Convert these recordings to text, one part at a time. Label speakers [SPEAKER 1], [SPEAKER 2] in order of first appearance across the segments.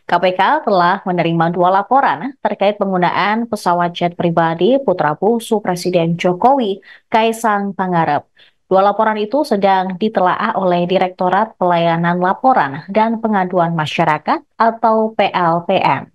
[SPEAKER 1] KPK telah menerima dua laporan terkait penggunaan pesawat jet pribadi putra bungsu Presiden Jokowi, Kaisang Pangarep. Dua laporan itu sedang ditelaah oleh Direktorat Pelayanan Laporan dan Pengaduan Masyarakat atau PLPM.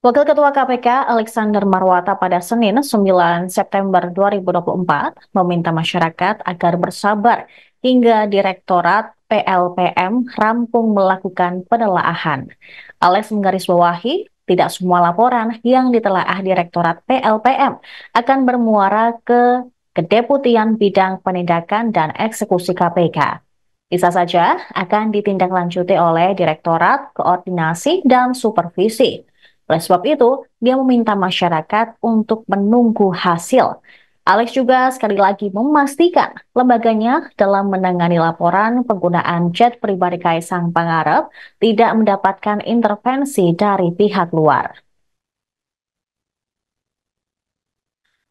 [SPEAKER 1] Wakil Ketua KPK Alexander Marwata pada Senin 9 September 2024 meminta masyarakat agar bersabar hingga Direktorat PLPM rampung melakukan penelaahan. Alex menggarisbawahi, tidak semua laporan yang ditelaah Direktorat PLPM akan bermuara ke Kedeputian Bidang Penindakan dan Eksekusi KPK. Bisa saja akan ditindaklanjuti oleh Direktorat Koordinasi dan Supervisi. Oleh sebab itu, dia meminta masyarakat untuk menunggu hasil. Alex juga sekali lagi memastikan lembaganya dalam menangani laporan penggunaan jet pribadi Kaisang Pangarep tidak mendapatkan intervensi dari pihak luar.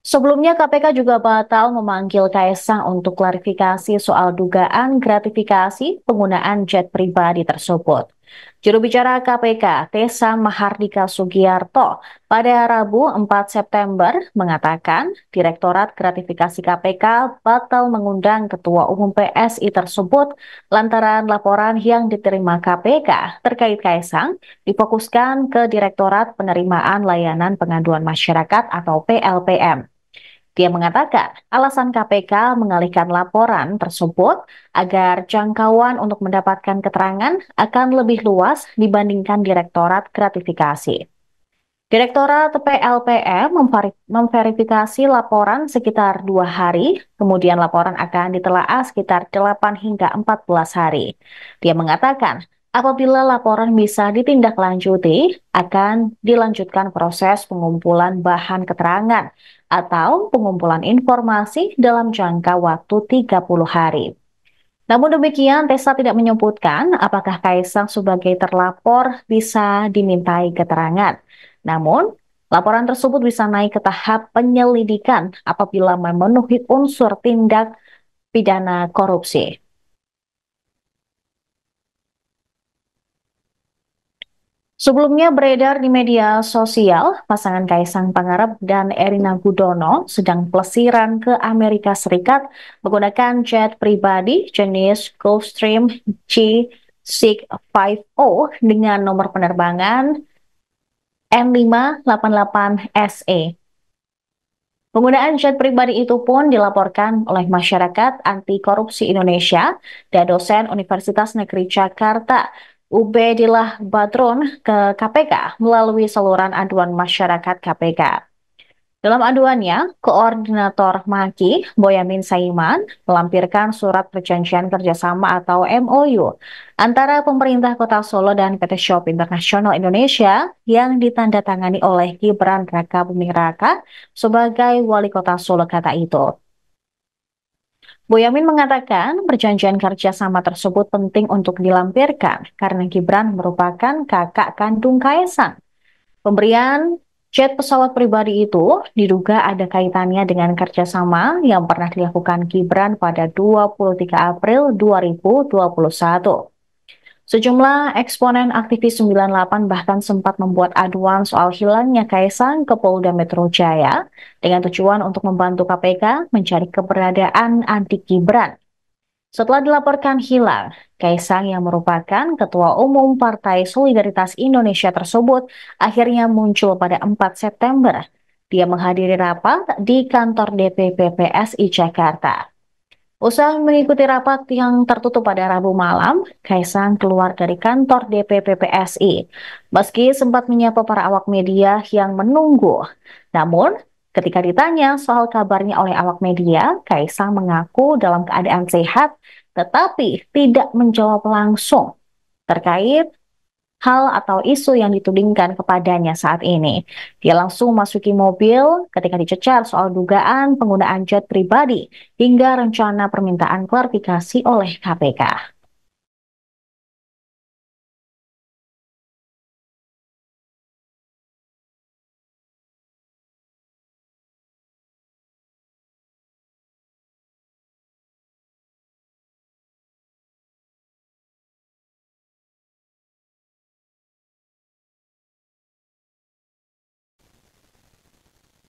[SPEAKER 1] Sebelumnya KPK juga batal memanggil Kaisang untuk klarifikasi soal dugaan gratifikasi penggunaan jet pribadi tersebut. Juru bicara KPK, Tessa Mahardika Sugiarto, pada Rabu 4 September mengatakan Direktorat Gratifikasi KPK batal mengundang Ketua Umum PSI tersebut lantaran laporan yang diterima KPK terkait Kaisang difokuskan ke Direktorat Penerimaan Layanan Pengaduan Masyarakat atau PLPM. Dia mengatakan alasan KPK mengalihkan laporan tersebut agar jangkauan untuk mendapatkan keterangan akan lebih luas dibandingkan Direktorat Gratifikasi. Direktorat PLPM memverifikasi laporan sekitar 2 hari, kemudian laporan akan ditelaah sekitar 8 hingga 14 hari. Dia mengatakan, apabila laporan bisa ditindaklanjuti, akan dilanjutkan proses pengumpulan bahan keterangan atau pengumpulan informasi dalam jangka waktu 30 hari. Namun demikian, Tessa tidak menyebutkan apakah Kaisang sebagai terlapor bisa dimintai keterangan. Namun, laporan tersebut bisa naik ke tahap penyelidikan apabila memenuhi unsur tindak pidana korupsi. Sebelumnya beredar di media sosial, pasangan Kaisang Pangarep dan Erina Gudono sedang pelesiran ke Amerika Serikat menggunakan jet pribadi jenis Gulfstream G650 dengan nomor penerbangan N588SE. Penggunaan jet pribadi itu pun dilaporkan oleh Masyarakat Anti Korupsi Indonesia dan dosen Universitas Negeri Jakarta Ubedillah Badrun ke KPK melalui saluran aduan masyarakat KPK. Dalam aduannya, Koordinator Maki, Boyamin Saiman, melampirkan surat perjanjian kerjasama atau MOU antara pemerintah Kota Solo dan PT Shop Internasional Indonesia yang ditandatangani oleh Gibran Raka Buming Raka sebagai Wali Kota Solo kata itu. Boyamin mengatakan perjanjian kerjasama tersebut penting untuk dilampirkan karena Gibran merupakan kakak kandung Kaisang. Pemberian jet pesawat pribadi itu diduga ada kaitannya dengan kerjasama yang pernah dilakukan Gibran pada 23 April 2021. Sejumlah eksponen aktivis 98 bahkan sempat membuat aduan soal hilangnya Kaisang ke Polda Metro Jaya dengan tujuan untuk membantu KPK mencari keberadaan adik Gibran. Setelah dilaporkan hilang, Kaisang yang merupakan Ketua Umum Partai Solidaritas Indonesia tersebut akhirnya muncul pada 4 September. Dia menghadiri rapat di kantor DPP PSI Jakarta. Usai mengikuti rapat yang tertutup pada Rabu malam, Kaisang keluar dari kantor DPP PSI. Meski sempat menyapa para awak media yang menunggu. Namun, ketika ditanya soal kabarnya oleh awak media, Kaisang mengaku dalam keadaan sehat, tetapi tidak menjawab langsung terkait hal atau isu yang ditudingkan kepadanya saat ini. Dia langsung masuki mobil ketika dicecar soal dugaan penggunaan jet pribadi hingga rencana permintaan klarifikasi oleh KPK.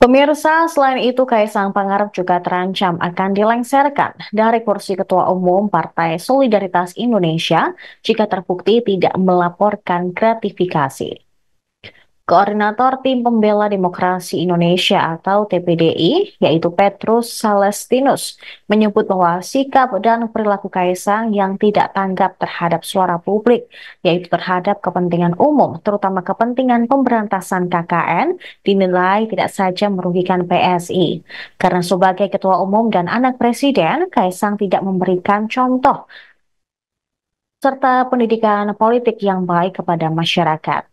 [SPEAKER 1] Pemirsa, selain itu Kaisang Pangarep juga terancam akan dilengsarkan dari kursi Ketua Umum Partai Solidaritas Indonesia jika terbukti tidak melaporkan gratifikasi. Koordinator Tim Pembela Demokrasi Indonesia atau TPDI, yaitu Petrus Salestinus, menyebut bahwa sikap dan perilaku Kaisang yang tidak tanggap terhadap suara publik, yaitu terhadap kepentingan umum, terutama kepentingan pemberantasan KKN, dinilai tidak saja merugikan PSI. Karena sebagai Ketua Umum dan anak Presiden, Kaisang tidak memberikan contoh serta pendidikan politik yang baik kepada masyarakat.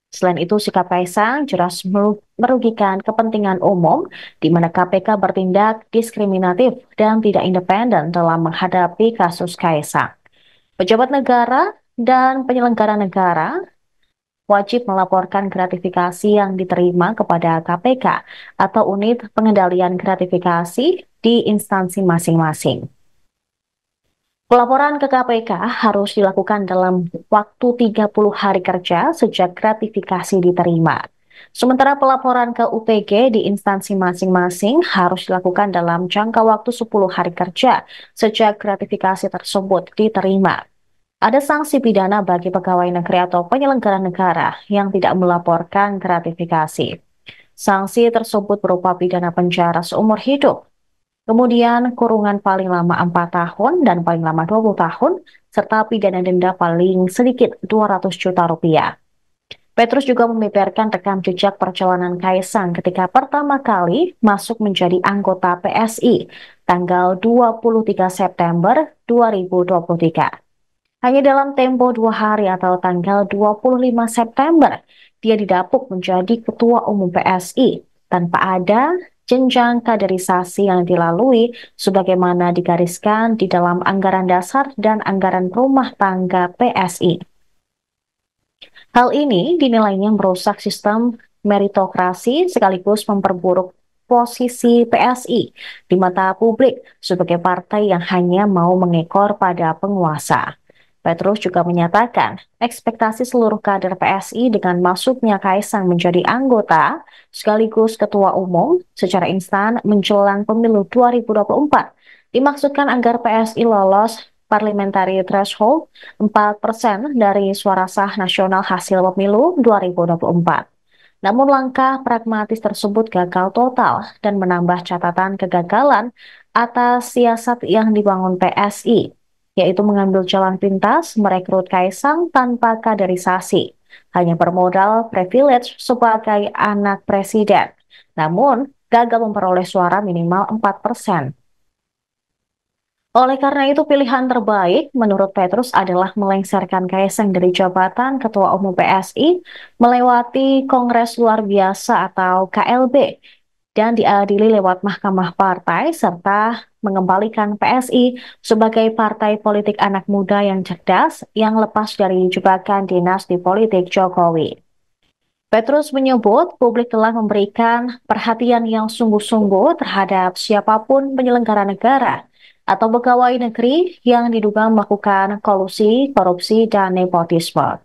[SPEAKER 1] Selain itu, sikap Kaisang jelas merugikan kepentingan umum, di mana KPK bertindak diskriminatif dan tidak independen dalam menghadapi kasus Kaisang. Pejabat negara dan penyelenggara negara wajib melaporkan gratifikasi yang diterima kepada KPK atau unit pengendalian gratifikasi di instansi masing-masing. Pelaporan ke KPK harus dilakukan dalam waktu 30 hari kerja sejak gratifikasi diterima. Sementara pelaporan ke UPG di instansi masing-masing harus dilakukan dalam jangka waktu 10 hari kerja sejak gratifikasi tersebut diterima. Ada sanksi pidana bagi pegawai negeri atau penyelenggara negara yang tidak melaporkan gratifikasi. Sanksi tersebut berupa pidana penjara seumur hidup, kemudian kurungan paling lama 4 tahun dan paling lama 20 tahun, serta pidana denda paling sedikit 200 juta rupiah. Petrus juga membeberkan rekam jejak perjalanan Kaisang ketika pertama kali masuk menjadi anggota PSI tanggal 23 September 2023. Hanya dalam tempo 2 hari atau tanggal 25 September, dia didapuk menjadi Ketua Umum PSI tanpa ada jenjang kaderisasi yang dilalui sebagaimana digariskan di dalam anggaran dasar dan anggaran rumah tangga PSI. Hal ini dinilainya merusak sistem meritokrasi sekaligus memperburuk posisi PSI di mata publik sebagai partai yang hanya mau mengekor pada penguasa. Petrus juga menyatakan ekspektasi seluruh kader PSI dengan masuknya Kaisang menjadi anggota sekaligus ketua umum secara instan menjelang pemilu 2024 dimaksudkan agar PSI lolos parliamentary threshold 4% dari suara sah nasional hasil pemilu 2024. Namun langkah pragmatis tersebut gagal total dan menambah catatan kegagalan atas siasat yang dibangun PSI, yaitu mengambil jalan pintas merekrut Kaisang tanpa kaderisasi, hanya bermodal privilege sebagai anak presiden, namun gagal memperoleh suara minimal 4%. Oleh karena itu, pilihan terbaik menurut Petrus adalah melengsarkan Kaisang dari jabatan Ketua Umum PSI melewati Kongres Luar Biasa atau KLB dan diadili lewat Mahkamah Partai serta mengembalikan PSI sebagai partai politik anak muda yang cerdas yang lepas dari jebakan dinasti politik Jokowi. Petrus menyebut publik telah memberikan perhatian yang sungguh-sungguh terhadap siapapun penyelenggara negara atau pegawai negeri yang diduga melakukan kolusi, korupsi, dan nepotisme.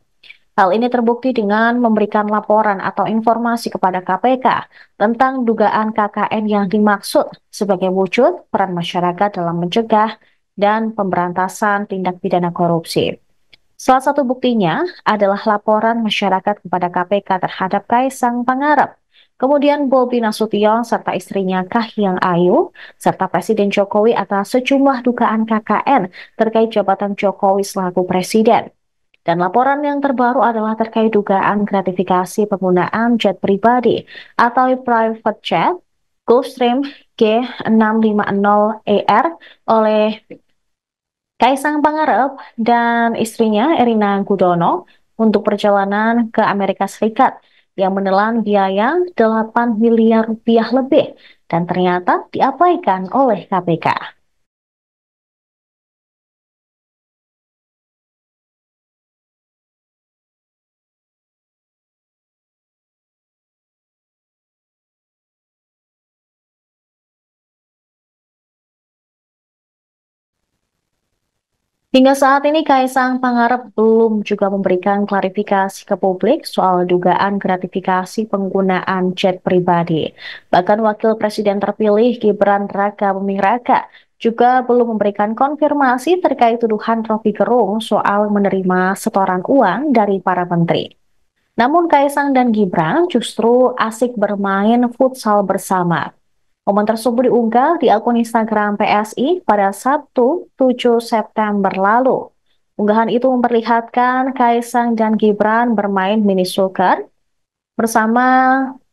[SPEAKER 1] Hal ini terbukti dengan memberikan laporan atau informasi kepada KPK tentang dugaan KKN yang dimaksud sebagai wujud peran masyarakat dalam mencegah dan pemberantasan tindak pidana korupsi. Salah satu buktinya adalah laporan masyarakat kepada KPK terhadap Kaisang Pangarep, kemudian Bobi Nasution serta istrinya Kahiyang Ayu, serta Presiden Jokowi atas sejumlah dugaan KKN terkait jabatan Jokowi selaku Presiden. Dan laporan yang terbaru adalah terkait dugaan gratifikasi penggunaan jet pribadi atau private jet Gulfstream G650ER oleh Kaisang Pangarep dan istrinya Erina Gudono untuk perjalanan ke Amerika Serikat yang menelan biaya 8 miliar rupiah lebih dan ternyata diabaikan oleh KPK. Hingga saat ini Kaisang Pangarep belum juga memberikan klarifikasi ke publik soal dugaan gratifikasi penggunaan jet pribadi. Bahkan Wakil Presiden terpilih Gibran Raka Buming Raka juga belum memberikan konfirmasi terkait tuduhan Rocky Gerung soal menerima setoran uang dari para menteri. Namun Kaisang dan Gibran justru asik bermain futsal bersama. Momen tersebut diunggah di akun Instagram PSI pada Sabtu 7 September lalu. Unggahan itu memperlihatkan Kaisang dan Gibran bermain mini soccer bersama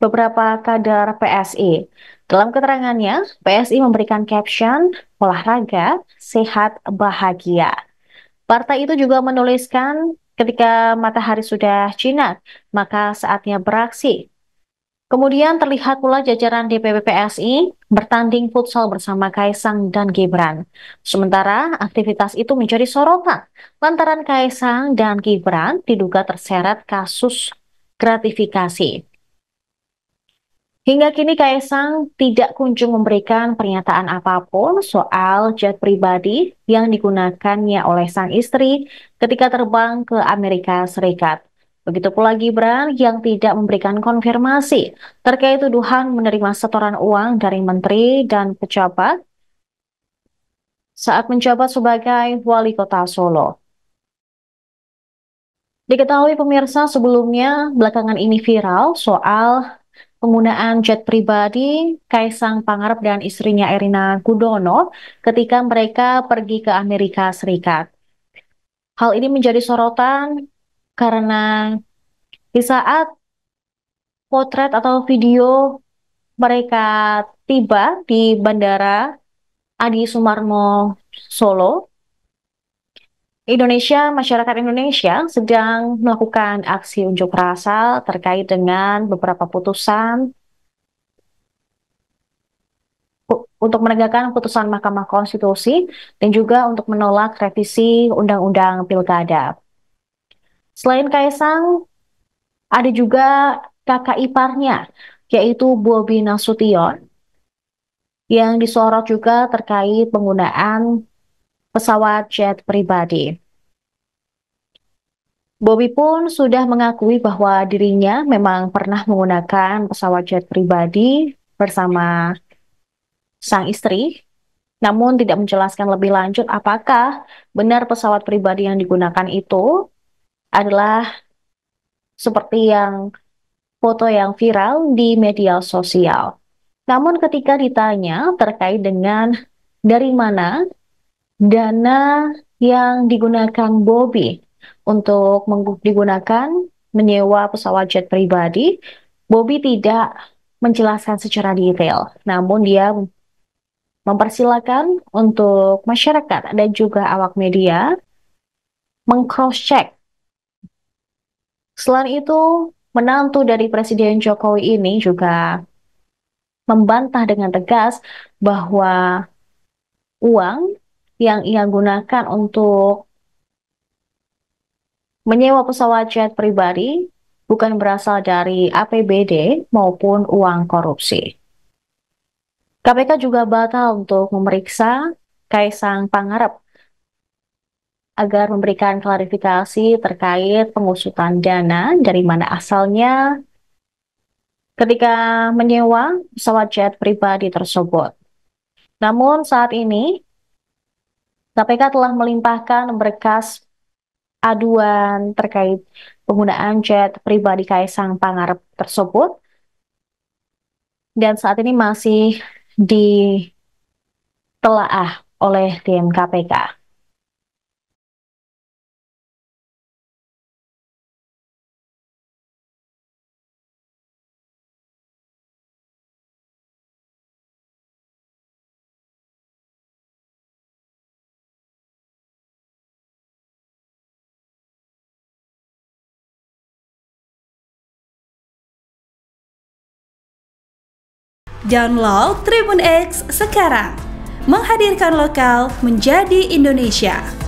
[SPEAKER 1] beberapa kader PSI. Dalam keterangannya, PSI memberikan caption olahraga, sehat, bahagia. Partai itu juga menuliskan ketika matahari sudah jinak, maka saatnya beraksi. Kemudian terlihat pula jajaran DPP PSI bertanding futsal bersama Kaisang dan Gibran. Sementara aktivitas itu menjadi sorotan lantaran Kaisang dan Gibran diduga terseret kasus gratifikasi. Hingga kini Kaisang tidak kunjung memberikan pernyataan apapun soal jet pribadi yang digunakannya oleh sang istri ketika terbang ke Amerika Serikat. Begitu pula Gibran yang tidak memberikan konfirmasi terkait tuduhan menerima setoran uang dari menteri dan pejabat saat menjabat sebagai wali kota Solo. Diketahui pemirsa sebelumnya belakangan ini viral soal penggunaan jet pribadi Kaisang Pangarep dan istrinya Erina Gudono ketika mereka pergi ke Amerika Serikat. Hal ini menjadi sorotan karena di saat potret atau video mereka tiba di Bandara Adi Sumarmo Solo, masyarakat Indonesia sedang melakukan aksi unjuk rasa terkait dengan beberapa putusan untuk menegakkan putusan Mahkamah Konstitusi dan juga untuk menolak revisi Undang-Undang Pilkada. Selain Kaisang, ada juga kakak iparnya, yaitu Bobi Nasution, yang disorot juga terkait penggunaan pesawat jet pribadi. Bobi pun sudah mengakui bahwa dirinya memang pernah menggunakan pesawat jet pribadi bersama sang istri, namun tidak menjelaskan lebih lanjut apakah benar pesawat pribadi yang digunakan itu adalah seperti yang foto yang viral di media sosial. Namun ketika ditanya terkait dengan dari mana dana yang digunakan Bobi untuk digunakan menyewa pesawat jet pribadi, Bobi tidak menjelaskan secara detail. Namun dia mempersilahkan untuk masyarakat dan juga awak media meng-cross-check. Selain itu, menantu dari Presiden Jokowi ini juga membantah dengan tegas bahwa uang yang ia gunakan untuk menyewa pesawat jet pribadi bukan berasal dari APBD maupun uang korupsi. KPK juga batal untuk memeriksa Kaisang Pangarep agar memberikan klarifikasi terkait pengusutan dana dari mana asalnya ketika menyewa pesawat jet pribadi tersebut. Namun saat ini KPK telah melimpahkan berkas aduan terkait penggunaan jet pribadi Kaisang Pangarep tersebut dan saat ini masih ditelaah oleh tim KPK.
[SPEAKER 2] Download Tribun X sekarang, menghadirkan lokal menjadi Indonesia.